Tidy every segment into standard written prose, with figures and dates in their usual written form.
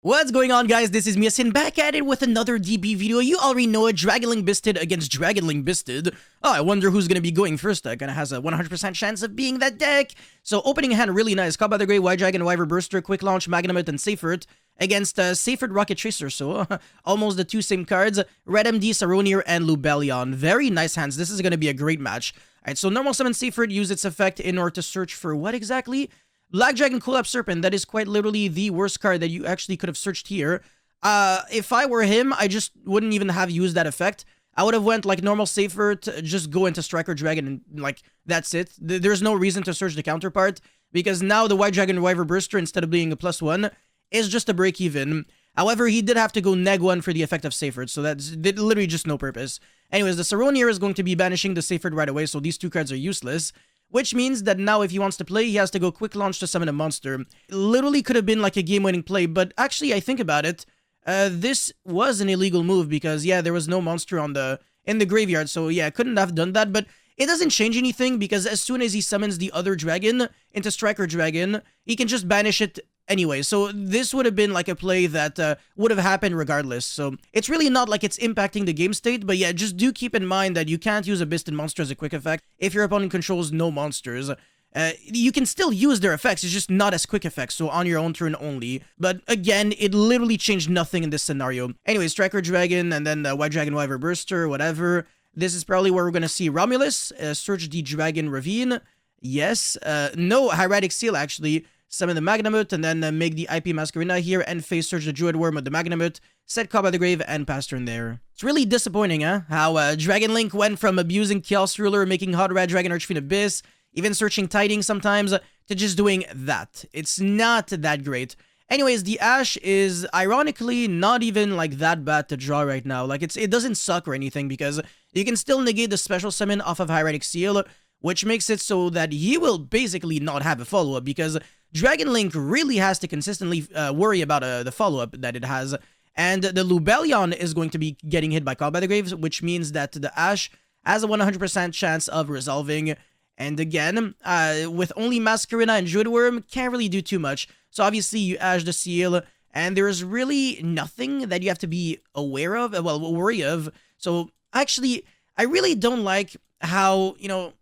What's going on, guys? This is Miasin back at it with another DB video. You already know it, DRAGONLINK BYSSTED against DRAGONLINK BYSSTED. Oh, I wonder who's gonna be going first. Gonna has a 100% chance of being that deck. So opening hand, really nice. Caught by the Grey, White Dragon, Wyver Burster, Quick Launch, Magnamut, and Seyfert against Seyfert Rocket Tracer. So almost the two same cards. Red MD, Saronir, and Lubellion. Very nice hands. This is gonna be a great match. Alright, so normal summon Seyfert, use its effect in order to search for what exactly? Black Dragon Collapse Serpent. That is quite literally the worst card that you actually could have searched here. If I were him, I just wouldn't even have used that effect. I would have went like normal Seyfert, just go into Striker Dragon and like, that's it. There's no reason to search the counterpart, because now the White Dragon Wyver Burster, instead of being a +1, is just a break even. However, he did have to go neg1 for the effect of Seyfert, so that's literally just no purpose. Anyways, the Saronir is going to be banishing the Seyfert right away, so these two cards are useless. Which means that now if he wants to play, he has to go Quick Launch to summon a monster. Literally could have been like a game-winning play, but actually I think about it, this was an illegal move because, yeah, there was no monster in the graveyard, so yeah, couldn't have done that, but it doesn't change anything because as soon as he summons the other dragon into Striker Dragon, he can just banish it anyway. So this would have been like a play that would have happened regardless. So it's really not like it's impacting the game state, but yeah, just do keep in mind that you can't use a BYSSTED monster as a quick effect if your opponent controls no monsters. You can still use their effects, it's just not as quick effects, so on your own turn only. But again, it literally changed nothing in this scenario. Anyway, Striker Dragon and then White Dragon Wyver Burster, whatever. This is probably where we're gonna see Romulus, search the Dragon Ravine. Yes, no, Hieratic Seal actually. Summon the Magnamut, and then make the IP Masquerena here, and face search the Druid Worm with the Magnamut, set Caught by the Grave, and pass turn there. It's really disappointing, huh? How DRAGONLINK went from abusing Chaos Ruler, making Hot Red Dragon Archfiend Abyss, even searching Tidings sometimes, to just doing that. It's not that great. Anyways, the Ash is ironically not even like that bad to draw right now. Like it doesn't suck or anything because you can still negate the special summon off of Hieratic Seal, which makes it so that he will basically not have a follow-up because DRAGONLINK really has to consistently worry about the follow-up that it has. And the Lubellion is going to be getting hit by Caught by the Graves, which means that the Ash has a 100% chance of resolving. And again, with only Masquerena and Druid Worm, can't really do too much. So obviously you Ash the Seal, and there's really nothing that you have to be aware of, well, worry of. So actually, I really don't like how, you know,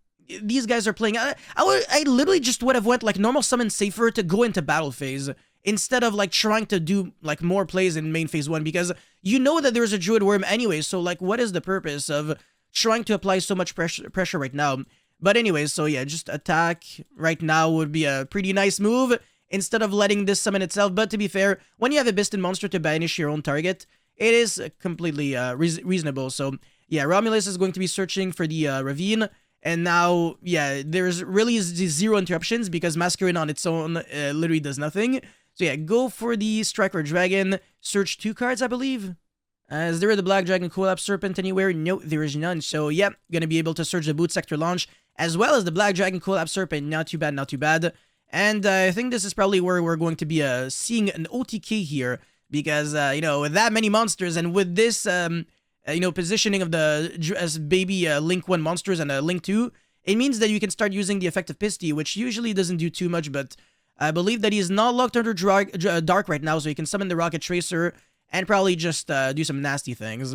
these guys are playing. I literally just would have went like normal summon Seyfert to go into battle phase instead of like trying to do like more plays in main phase 1 because you know that there's a Druid Worm anyway, so like what is the purpose of trying to apply so much pressure right now? But anyways, so yeah, just attack right now would be a pretty nice move instead of letting this summon itself. But to be fair, when you have a BYSSTED monster to banish your own target, it is completely reasonable. So yeah, Romulus is going to be searching for the Ravine. And now, yeah, there's really zero interruptions because Masquerena on its own literally does nothing. So yeah, go for the Striker Dragon. Search 2 cards, I believe. Is there the Black Dragon Collapse Serpent anywhere? No, there is none. So yeah, gonna be able to search the Boot Sector Launch as well as the Black Dragon Collapse Serpent. Not too bad, not too bad. And I think this is probably where we're going to be seeing an OTK here because, you know, with that many monsters and with this... you know, positioning of the as baby Link 1 monsters and Link 2, it means that you can start using the effect of Pisty, which usually doesn't do too much, but I believe that he's not locked under Dark right now, so he can summon the Rocket Tracer and probably just do some nasty things.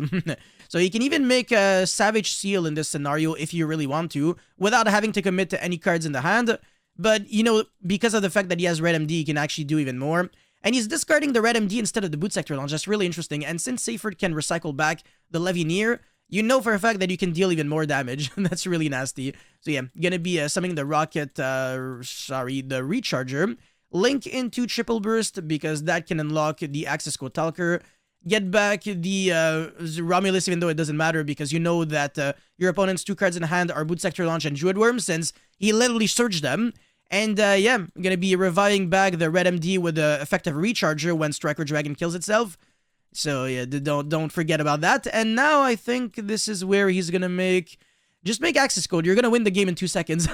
So he can even make a Savage Seal in this scenario if you really want to, without having to commit to any cards in the hand, but, you know, because of the fact that he has Red MD, he can actually do even more. And he's discarding the Red MD instead of the Boot Sector Launch. That's really interesting. And since Seyfert can recycle back the Levineer, you know for a fact that you can deal even more damage. That's really nasty. So yeah, gonna be summoning the Rocket, the Recharger. Link into Triple Burst because that can unlock the Access Code Talker. Get back the Romulus even though it doesn't matter because you know that your opponent's 2 cards in hand are Boot Sector Launch and Druid Worm since he literally surged them. And yeah, I'm gonna be reviving back the Red MD with the effective Recharger when Striker Dragon kills itself. So yeah, don't forget about that. And now I think this is where he's gonna just make Access Code. You're gonna win the game in 2 seconds.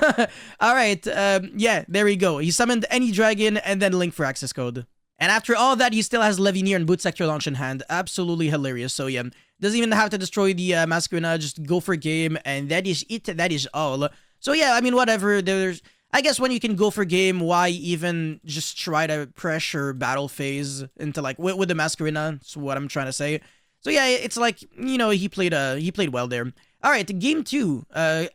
Alright, yeah, there we go. He summoned any dragon and then Link for Access Code. And after all that, he still has Levineer and Boot Sector Launch in hand. Absolutely hilarious. So yeah, doesn't even have to destroy the Masquerena, just go for game, and that is it. That is all. So yeah, I mean, whatever. I guess when you can go for game, why even just try to pressure battle phase into like with the Masquerina? That's what I'm trying to say. So yeah, it's like, you know, he played well there. All right, game 2.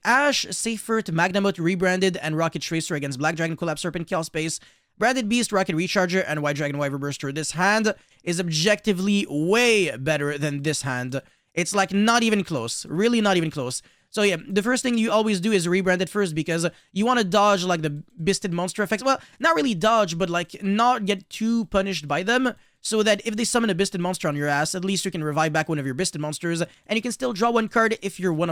Ash, Seifert, Magnamut rebranded, and Rocket Tracer against Black Dragon, Collapse Serpent, Chaos Space, Branded Beast, Rocket Recharger, and White Dragon Wyver Burster. This hand is objectively way better than this hand. It's like not even close. Really not even close. So yeah, the first thing you always do is rebrand it first because you want to dodge like the BYSSTED monster effects. Well, not really dodge, but like not get too punished by them. So that if they summon a BYSSTED monster on your ass, at least you can revive back one of your BYSSTED monsters, and you can still draw one card if one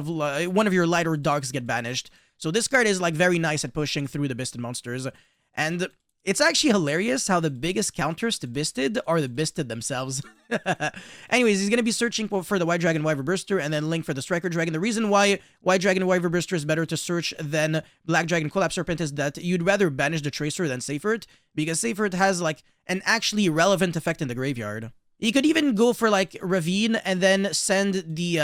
of your light or darks get banished. So this card is like very nice at pushing through the BYSSTED monsters, and it's actually hilarious how the biggest counters to BYSSTED are the BYSSTED themselves. Anyways, he's going to be searching for the White Dragon Wyver Burster and then Link for the Striker Dragon. The reason why White Dragon Wyver Burster is better to search than Black Dragon Collapse Serpent is that you'd rather banish the Tracer than Seifert, because Seifert has like an actually relevant effect in the graveyard. You could even go for like Ravine and then send the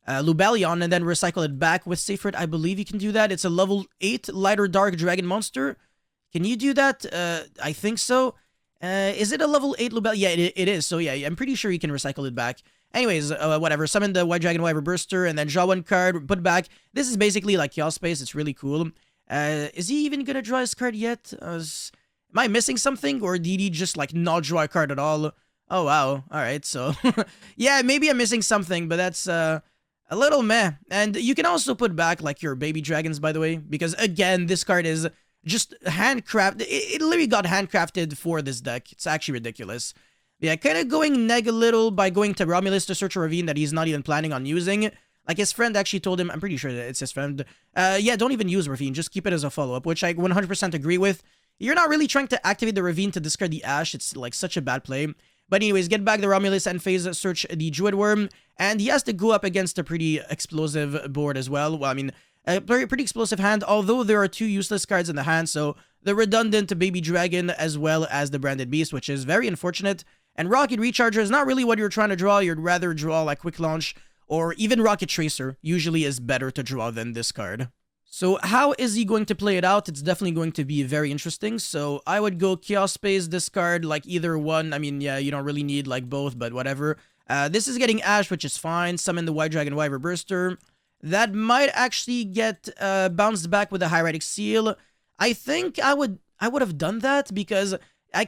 Lubellion and then recycle it back with Seifert. I believe you can do that. It's a level 8 light or dark dragon monster. Can you do that? I think so. Is it a level 8 Lubel? Yeah, it is. So yeah, I'm pretty sure you can recycle it back. Anyways, whatever. Summon the White Dragon Wyver Burster and then draw one card, put back. This is basically like Chaos Space. It's really cool. Is he even gonna draw his card yet? Am I missing something? Or did he just like not draw a card at all? Oh, wow. Alright, so... yeah, maybe I'm missing something, but that's a little meh. And you can also put back like your baby dragons, by the way. Because again, this card is... just handcrafted. It literally got handcrafted for this deck. It's actually ridiculous. Yeah, kind of going neg a little by going to Romulus to search a Ravine that he's not even planning on using. Like, his friend actually told him, I'm pretty sure that it's his friend, yeah, don't even use Ravine, just keep it as a follow-up, which I 100% agree with. You're not really trying to activate the Ravine to discard the Ash. It's, like, such a bad play. But anyways, get back the Romulus and phase search the Druid Worm, and he has to go up against a pretty explosive board as well. Well, I mean... a pretty explosive hand, although there are 2 useless cards in the hand, so the redundant Baby Dragon as well as the Branded Beast, which is very unfortunate. And Rocket Recharger is not really what you're trying to draw. You'd rather draw like Quick Launch, or even Rocket Tracer usually is better to draw than this card. So how is he going to play it out? It's definitely going to be very interesting. So I would go Chaos Space, discard like either one. I mean, yeah, you don't really need like both, but whatever. This is getting Ash, which is fine. Summon the White Dragon Wyver Burster. That might actually get bounced back with a Hieratic Seal. I think I would have done that because I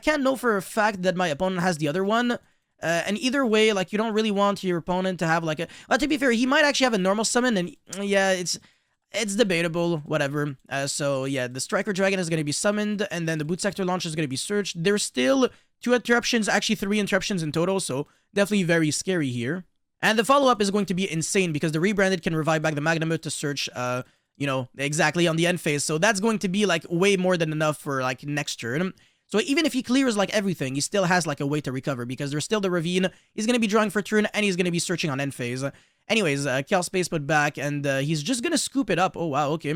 can't know for a fact that my opponent has the other one. And either way, like, you don't really want your opponent to have like a... Well, to be fair, he might actually have a normal summon, and yeah, it's debatable, whatever. So yeah, the Striker Dragon is going to be summoned, and then the Boot Sector Launch is going to be searched. There's still 2 interruptions, actually 3 interruptions in total, so definitely very scary here. And the follow-up is going to be insane because the rebranded can revive back the Magnamut to search, you know, exactly on the end phase. So that's going to be, like, way more than enough for, like, next turn. So even if he clears, like, everything, he still has, like, a way to recover because there's still the Ravine. He's going to be drawing for turn, and he's going to be searching on end phase. Anyways, Chaos Space put back, and he's just going to scoop it up. Oh, wow, okay.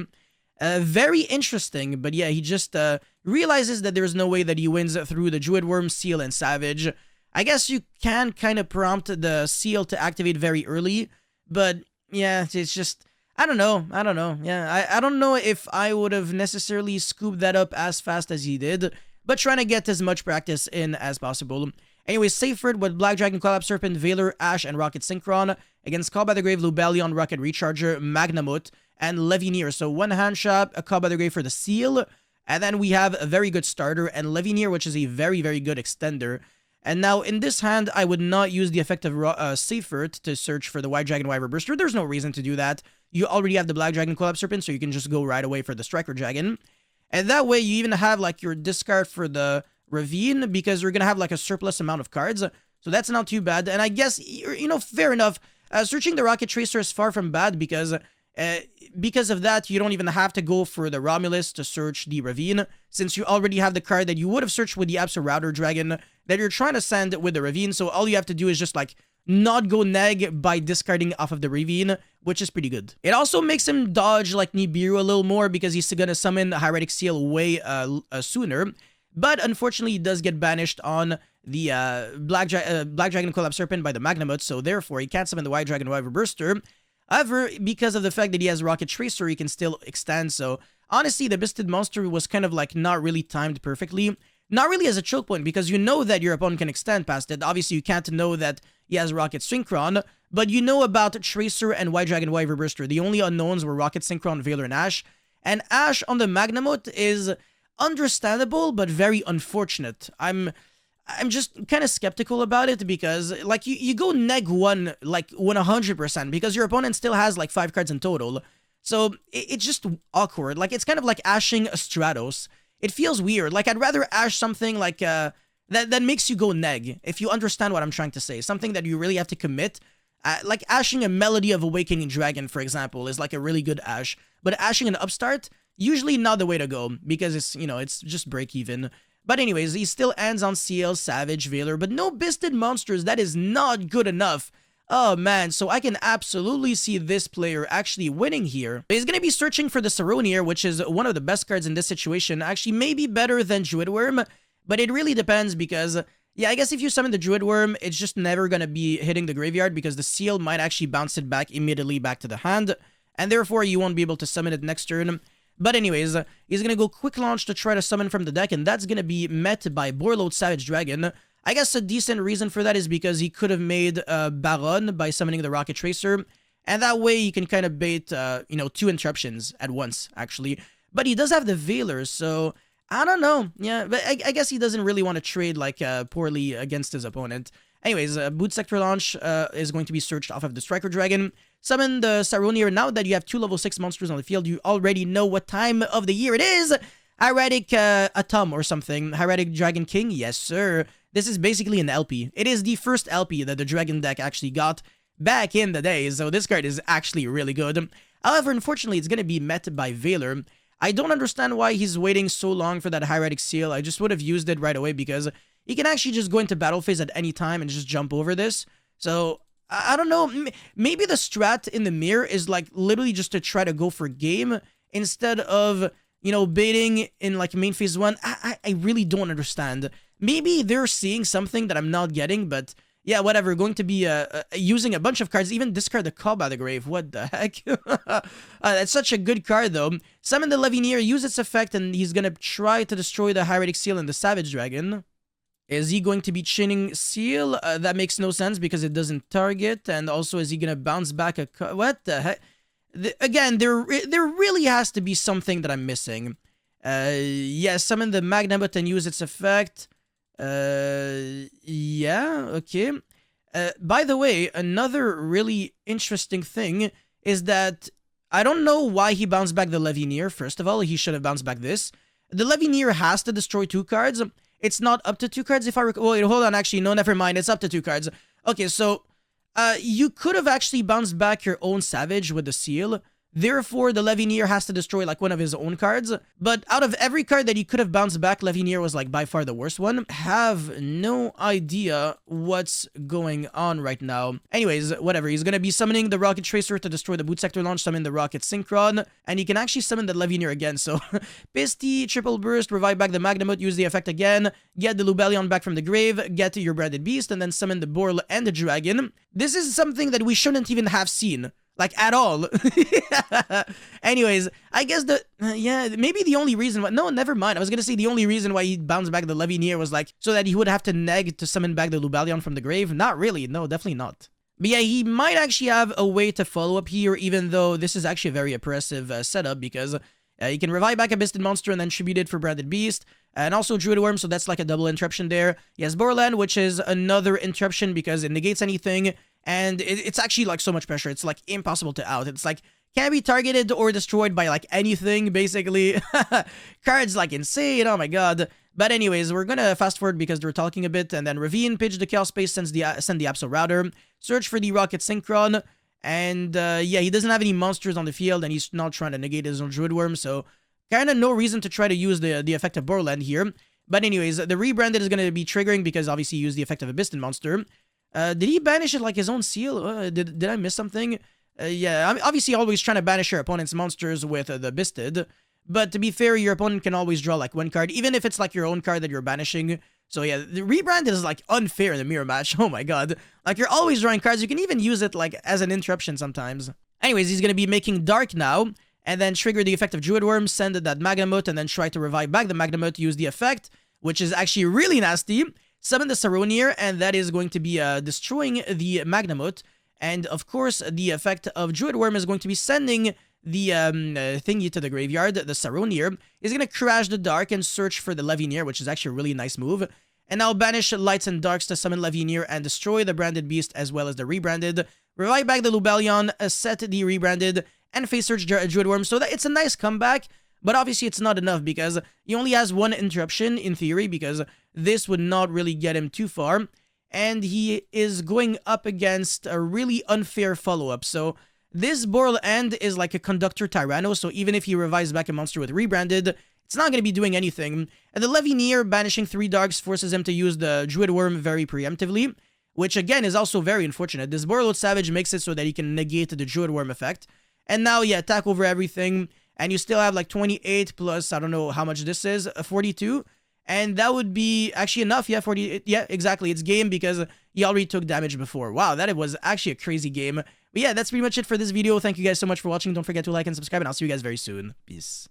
Very interesting, but yeah, he just realizes that there's no way that he wins through the Druid Worm, Seal, and Savage. I guess you can kind of prompt the Seal to activate very early, but yeah, it's just, I don't know, yeah, I don't know if I would have necessarily scooped that up as fast as he did, but trying to get as much practice in as possible. Anyways, Seifert with Black Dragon, Collapse Serpent, Veiler, Ash, and Rocket Synchron against Call by the Grave, Lubellion, Rocket Recharger, Magnamut, and Levinier. So one hand shop, a Call by the Grave for the Seal, and then we have a very good starter, and Levinier, which is a very, very good extender. And now, in this hand, I would not use the effect of Seifert to search for the White Dragon Wyver Burster. There's no reason to do that. You already have the Black Dragon Collapse Serpent, so you can just go right away for the Striker Dragon. And that way, you even have, like, your discard for the Ravine, because you're going to have, like, a surplus amount of cards. So that's not too bad. And I guess, you know, fair enough. Searching the Rocket Tracer is far from bad, because of that, you don't even have to go for the Romulus to search the Ravine, since you already have the card that you would have searched with the Absol Router Dragon that you're trying to send with the Ravine. So all you have to do is just, like, not go neg by discarding off of the Ravine, which is pretty good. It also makes him dodge, like, Nibiru a little more because he's gonna summon Hieratic Seal way sooner. But unfortunately, he does get banished on the Black Dragon Collapse Serpent by the Magnamut, so therefore he can't summon the White Dragon Wyver Burster. However, because of the fact that he has Rocket Tracer, he can still extend, so honestly, the Bisted monster was kind of like not really timed perfectly. Not really as a choke point, because you know that your opponent can extend past it. Obviously, you can't know that he has Rocket Synchron, but you know about Tracer and White Dragon Y Reburster. The only unknowns were Rocket Synchron, Veiler, and Ash. And Ash on the Magnamut is understandable, but very unfortunate. I'm just kind of skeptical about it, because like you go neg 1 like 100%, because your opponent still has like 5 cards in total. So it's just awkward. Like, it's kind of like ashing a Stratos. It feels weird. Like, I'd rather ash something like that makes you go neg, if you understand what I'm trying to say. Something that you really have to commit. Like ashing a Melody of Awakening Dragon, for example, is like a really good ash. But ashing an Upstart, usually not the way to go, because it's, you know, it's just break even. But anyways, he still ends on CL, Savage, Veiler, but no Bisted monsters. That is not good enough. Oh man, so I can absolutely see this player actually winning here. He's going to be searching for the Saronir, which is one of the best cards in this situation. Actually, maybe better than Druid Worm, but it really depends, because, yeah, I guess if you summon the Druid Worm, it's just never going to be hitting the graveyard, because the seal might actually bounce it back immediately back to the hand, and therefore you won't be able to summon it next turn. But anyways, he's going to go Quick Launch to try to summon from the deck, and that's going to be met by Borload Savage Dragon. I guess a decent reason for that is because he could have made Baron by summoning the Rocket Tracer, and that way he can kind of bait, you know, 2 interruptions at once, actually. But he does have the Veiler, so I don't know. Yeah, but I guess he doesn't really want to trade, like, poorly against his opponent. Anyways, Boot Sector Launch is going to be searched off of the Striker Dragon. Summon the Saronir. Now that you have 2 level 6 monsters on the field, you already know what time of the year it is. Hieratic Atom or something. Hieratic Dragon King, yes sir. This is basically an LP. It is the first LP that the Dragon deck actually got back in the day, so this card is actually really good. However, unfortunately, it's going to be met by Veiler. I don't understand why he's waiting so long for that Hieratic Seal. I just would have used it right away, because he can actually just go into battle phase at any time and just jump over this. So, I don't know. Maybe the strat in the mirror is like literally just to try to go for game instead of, you know, baiting in like main phase 1. I really don't understand. Maybe they're seeing something that I'm not getting, but yeah, whatever. Going to be using a bunch of cards, even discard the Cob out of the grave. What the heck? That's such a good card, though. Summon the Levineer, use its effect, and he's going to try to destroy the Hieratic Seal and the Savage Dragon. Is he going to be chinning Seal? That makes no sense because it doesn't target. And also, is he going to bounce back a... What the heck? Again, there really has to be something that I'm missing. Yeah, summon the Magnamut and use its effect. Yeah, okay. By the way, another really interesting thing is that I don't know why he bounced back the Levineer. First of all, he should have bounced back this. The Levineer has to destroy 2 cards. It's not up to 2 cards if I recall. Wait, hold on, actually, no, never mind. It's up to 2 cards. Okay, so you could have actually bounced back your own Savage with the Seal. Therefore, the Levineer has to destroy like one of his own cards. But out of every card that he could have bounced back, Levineer was like by far the worst one. Have no idea what's going on right now. Anyways, whatever. He's going to be summoning the Rocket Tracer to destroy the Boot Sector Launch, summon the Rocket Synchron, and he can actually summon the Levineer again. So, Pisty, Triple Burst, revive back the Magnamut, use the effect again, get the Lubellion back from the grave, get your Branded Beast, and then summon the Borl and the Dragon. This is something that we shouldn't even have seen. Like, at all. Anyways, I guess yeah, maybe the only reason why... No, never mind. I was gonna say the only reason why he bounced back the Levineer was, like, so that he would have to neg to summon back the Lubellion from the grave. Not really. No, definitely not. But yeah, he might actually have a way to follow up here, even though this is actually a very oppressive setup, because you can revive back a Bisted monster and then tribute it for Branded Beast, and also Druid Worm, so that's like a double interruption there. He has Borland, which is another interruption because it negates anything, and it's actually like so much pressure. It's like impossible to out. It's like can't be targeted or destroyed by like anything, basically. Cards like insane, oh my god. But anyways, we're gonna fast forward because they're talking a bit, and then Ravine, pitch the Chaos Space, send the Absol Router, search for the Rocket Synchron, and yeah, he doesn't have any monsters on the field, and he's not trying to negate his own Druid Worm, so kind of no reason to try to use the effect of Borland here. But anyways, the Rebranded is gonna be triggering because obviously he used the effect of a Bisted monster. Did he banish it like his own seal? Did I miss something? Yeah, I'm obviously always trying to banish your opponent's monsters with the Bisted. But to be fair, your opponent can always draw like 1 card, even if it's like your own card that you're banishing. So yeah, the Rebranded is like unfair in the mirror match. Oh my god. Like you're always drawing cards. You can even use it like as an interruption sometimes. Anyways, he's going to be making Dark now. and then trigger the effect of Druid Worm, send that Magnemite, and then try to revive back the Magnemite to use the effect, which is actually really nasty. Summon the Saronir, and that is going to be destroying the Magnemite. And of course, the effect of Druid Worm is going to be sending the thingy to the graveyard. The Saronir is going to crash the Dark and search for the Levineer, which is actually a really nice move. And now banish Lights and Darks to summon Levineer and destroy the Branded Beast as well as the Rebranded. Revive back the Lubellion, set the Rebranded, and face search Druid Worm. So that it's a nice comeback, but obviously it's not enough because he only has one interruption in theory, because this would not really get him too far. And he is going up against a really unfair follow-up. So this Boral End is like a Conductor Tyranno, so even if he revives back a monster with Rebranded, it's not going to be doing anything. And the Levineer banishing 3 Darks forces him to use the Druid Worm very preemptively, which again is also very unfortunate. This Borreload Savage makes it so that he can negate the Druid Worm effect. And now, yeah, attack over everything, and you still have like 28 plus, I don't know how much this is, 42. And that would be actually enough. Yeah, 40. Yeah, exactly. It's game because he already took damage before. Wow, that was actually a crazy game. But yeah, that's pretty much it for this video. Thank you guys so much for watching. Don't forget to like and subscribe, and I'll see you guys very soon. Peace.